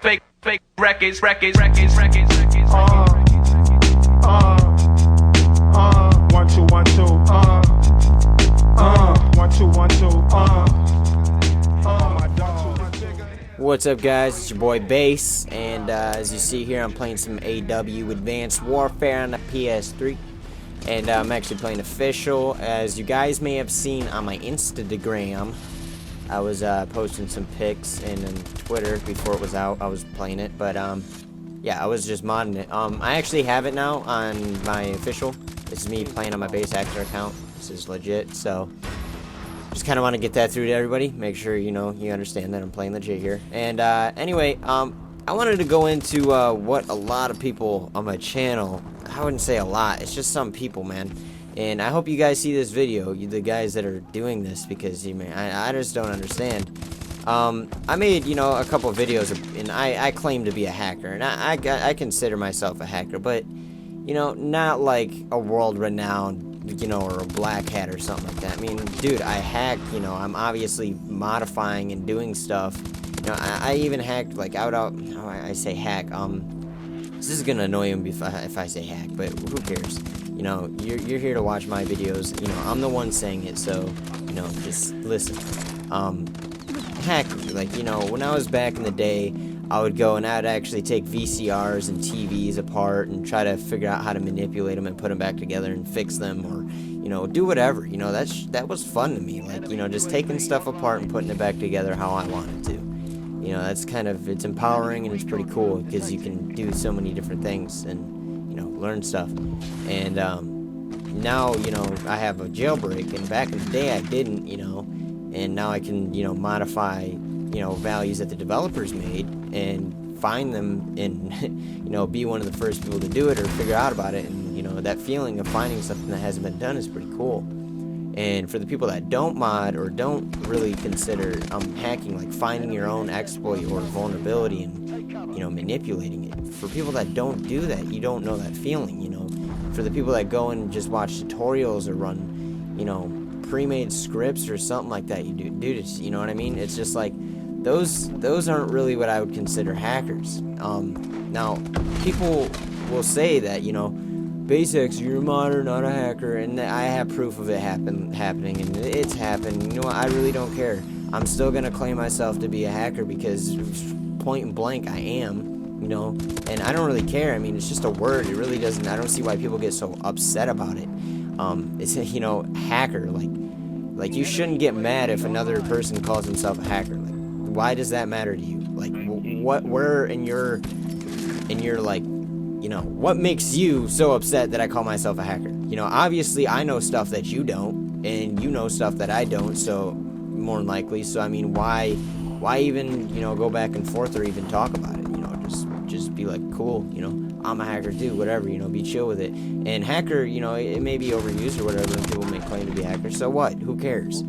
fake records. 1 2 1 2 1 2 1 2 What's up, guys? It's your boy BaSs, and as you see here, I'm playing some AW Advanced Warfare on the PS3, and I'm actually playing official. As you guys may have seen on my Instagram, I was posting some pics, and then Twitter before it was out, I was playing it, but yeah, I was just modding it. I actually have it now on my official. This is me playing on my BaSs HaXoR account. This is legit, so just kind of want to get that through to everybody. Make sure you understand that I'm playing legit here. And anyway, I wanted to go into what a lot of people on my channel, I wouldn't say a lot, it's just some people, man. And I hope you guys see this video, the guys that are doing this, because I just don't understand. I made a couple of videos, and I claim to be a hacker, and I consider myself a hacker, but not like a world-renowned, or a black hat or something like that. I mean, dude, I hack, I'm obviously modifying and doing stuff. I even hacked, like, I say hack, this is gonna annoy him if I say hack, but who cares? You're here to watch my videos, I'm the one saying it, so, just listen. Hack, like, when I was back in the day, I would go and I'd actually take VCRs and TVs apart and try to figure out how to manipulate them and put them back together and fix them, or do whatever. That was fun to me, like, just taking stuff apart and putting it back together how I wanted to. That's kind of, it's empowering and it's pretty cool because you can do so many different things and learn stuff. And now I have a jailbreak, and back in the day I didn't, and now I can modify values that the developers made and find them and be one of the first people to do it or figure out about it. And that feeling of finding something that hasn't been done is pretty cool. And for the people that don't mod or don't really consider hacking, like finding your own exploit or vulnerability and manipulating it, for people that don't do that, you don't know that feeling. For the people that go and just watch tutorials or run pre-made scripts or something like that, dude, it's, what I mean? It's just like those aren't really what I would consider hackers. Now people will say that BaSs HaXoR, you're a modder, not a hacker, and I have proof of it happening, and it's happened. What? I really don't care. I'm still gonna claim myself to be a hacker because point and blank I am. And I don't really care. I mean, it's just a word. It really doesn't. I don't see why people get so upset about it. It's hacker. Like you shouldn't get mad if another person calls himself a hacker. Like, why does that matter to you? Like, where in your like, what makes you so upset that I call myself a hacker? Obviously I know stuff that you don't, and you know stuff that I don't, so more than likely. So I mean, why even go back and forth or even talk about it? Just be like, cool, I'm a hacker too, whatever, be chill with it. And hacker, it may be overused or whatever, and people may claim to be hackers, so what? Who cares?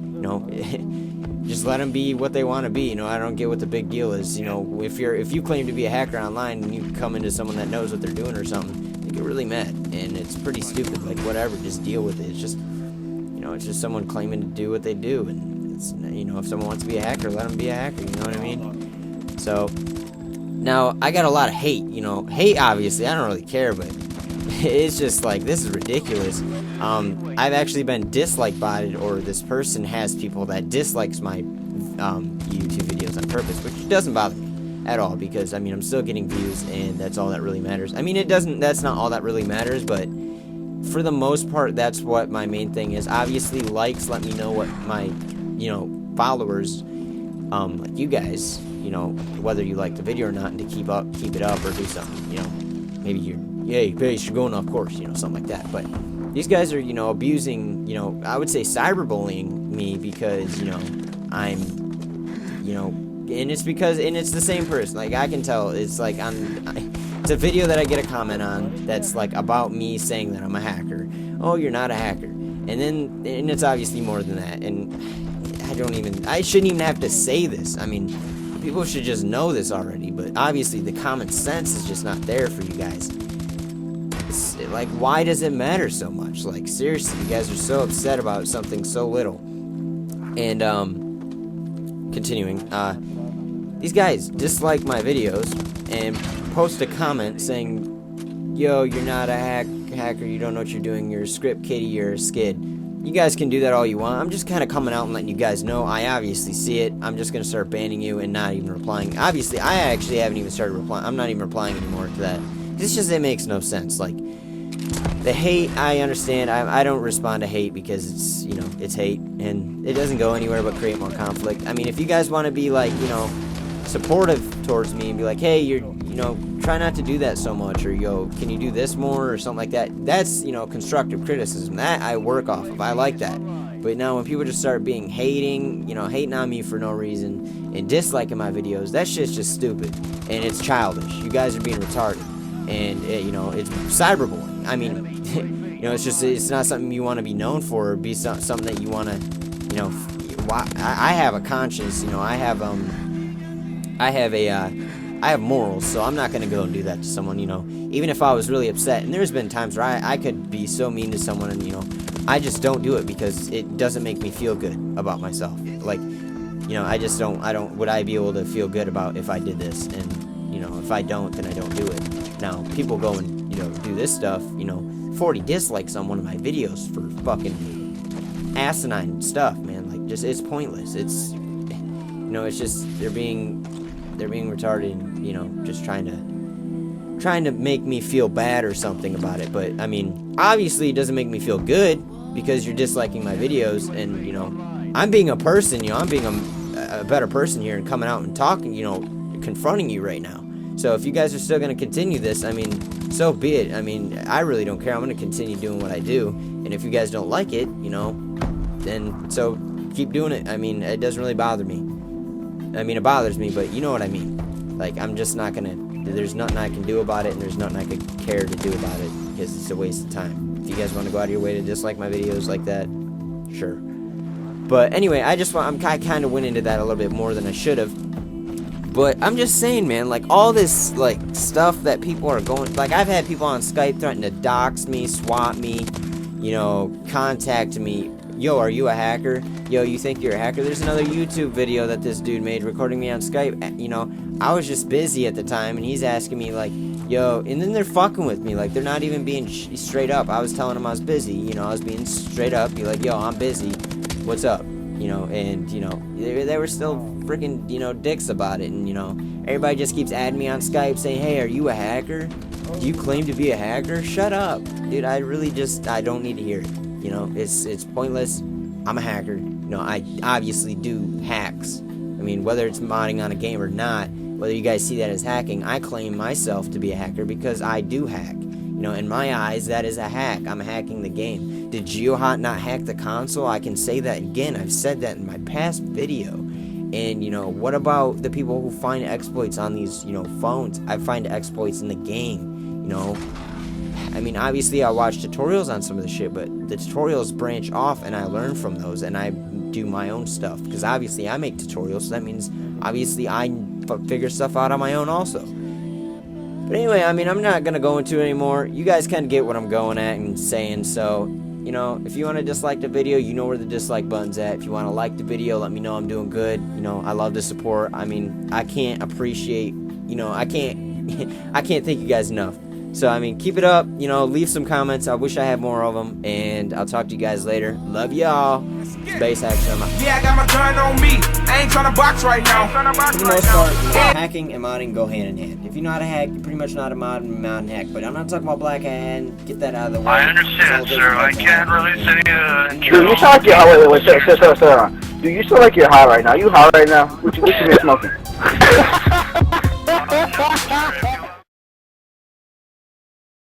Just let them be what they want to be. I don't get what the big deal is. If you claim to be a hacker online and you come into someone that knows what they're doing or something, they get really mad, and it's pretty stupid. Like, whatever, just deal with it. It's just, it's just someone claiming to do what they do, and it's, if someone wants to be a hacker, let them be a hacker. You know what I mean? So now I got a lot of hate. Hate, obviously, I don't really care, but it's just like, this is ridiculous. I've actually been dislike botted, or this person has people that dislikes my YouTube videos on purpose, which doesn't bother me at all, because I mean, I'm still getting views, and that's all that really matters. I mean, that's not all that really matters, but for the most part, that's what my main thing is. Obviously, likes let me know what my followers, like you guys, whether you like the video or not, and to keep it up or do something. Maybe yay, BaSs, you're going off course, something like that. But these guys are, abusing, I would say cyberbullying me, because, I'm, and it's the same person. Like, I can tell, it's like, it's a video that I get a comment on that's like about me saying that I'm a hacker. Oh, you're not a hacker. And it's obviously more than that. And I shouldn't even have to say this. I mean, people should just know this already, but obviously the common sense is just not there for you guys. It's like, why does it matter so much? Like, seriously, you guys are so upset about something so little. And continuing, these guys dislike my videos and post a comment saying, yo, you're not a hacker, you don't know what you're doing, you're a script kiddie, you're a skid. You guys can do that all you want. I'm just kind of coming out and letting you guys know. I obviously see it. I'm just going to start banning you and not even replying. Obviously, I actually haven't even started replying. I'm not even replying anymore to that. It makes no sense. Like, the hate, I understand. I don't respond to hate because it's, you know, it's hate. And it doesn't go anywhere but create more conflict. I mean, if you guys want to be, like, you know, supportive towards me and be like, hey, you know, try not to do that so much, or yo, can you do this more, or something like that, that's, you know, constructive criticism. That I work off of. I like that. But now when people just start being hating on me for no reason and disliking my videos, that shit's just stupid and it's childish. You guys are being retarded, and you know, it's cyberbullying. I mean, you know, it's not something you want to be known for, or be something that you want to, you know. I have a conscience, you know. I have morals, so I'm not going to go and do that to someone, you know, even if I was really upset. And there's been times where I could be so mean to someone, and, you know, I just don't do it because it doesn't make me feel good about myself. Like, you know, would I be able to feel good about if I did this? And, you know, if I don't, then I don't do it. Now, people go and, you know, do this stuff, you know, 40 dislikes on one of my videos for fucking asinine stuff, man. Like, just, it's pointless. It's, you know, it's just, they're being retarded, and, you know, just trying to make me feel bad or something about it. But I mean, obviously it doesn't make me feel good because you're disliking my videos, and, you know, I'm being a person, you know, I'm being a better person here and coming out and talking, you know, confronting you right now. So if you guys are still going to continue this, I mean, so be it. I mean, I really don't care. I'm going to continue doing what I do, and if you guys don't like it, you know, then so keep doing it. I mean, it doesn't really bother me. I mean, it bothers me, but you know what I mean. Like, I'm just not gonna, there's nothing I can do about it, and there's nothing I could care to do about it, because it's a waste of time. If you guys want to go out of your way to dislike my videos like that, sure. But anyway, I kind of went into that a little bit more than I should have. But I'm just saying, man, like, all this, like, stuff that people are going, like, I've had people on Skype threaten to dox me, swap me, you know, contact me. Yo, are you a hacker? Yo, you think you're a hacker? There's another YouTube video that this dude made recording me on Skype. You know, I was just busy at the time, and he's asking me, like, yo, and then they're fucking with me. Like, they're not even being straight up. I was telling him I was busy. You know, I was being straight up. Be like, yo, I'm busy. What's up? You know, and, you know, they were still freaking, you know, dicks about it. And, you know, everybody just keeps adding me on Skype saying, hey, are you a hacker? Do you claim to be a hacker? Shut up. Dude, I don't need to hear it. You know, it's pointless. I'm a hacker. You know, I obviously do hacks. I mean, whether it's modding on a game or not, whether you guys see that as hacking, I claim myself to be a hacker because I do hack. You know, in my eyes, that is a hack. I'm hacking the game. Did GeoHot not hack the console? I can say that again. I've said that in my past video. And, you know, what about the people who find exploits on these, you know, phones? I find exploits in the game, you know. I mean, obviously I watch tutorials on some of the shit, but the tutorials branch off and I learn from those, and I do my own stuff, because obviously I make tutorials, so that means obviously I figure stuff out on my own also. But anyway, I mean, I'm not going to go into it anymore. You guys kind of get what I'm going at and saying, so, you know, if you want to dislike the video, you know where the dislike button's at. If you want to like the video, let me know I'm doing good. You know, I love the support. I mean, I can't appreciate, you know, I can't thank you guys enough. So, I mean, keep it up, you know, leave some comments. I wish I had more of them, and I'll talk to you guys later. Love y'all. BaSs HaXoR. Yeah, I got my gun on me. I ain't trying to box right now. For the most part, hacking and modding go hand in hand. If you know how to hack, you pretty much know how to mod and hack. But I'm not talking about black hat and get that out of the way. I understand, sir. I can't release any, Dude, you sound like you're hot. Wait, sit on. Dude, you sound like you're hot right now. You hot right now? What you been smoking?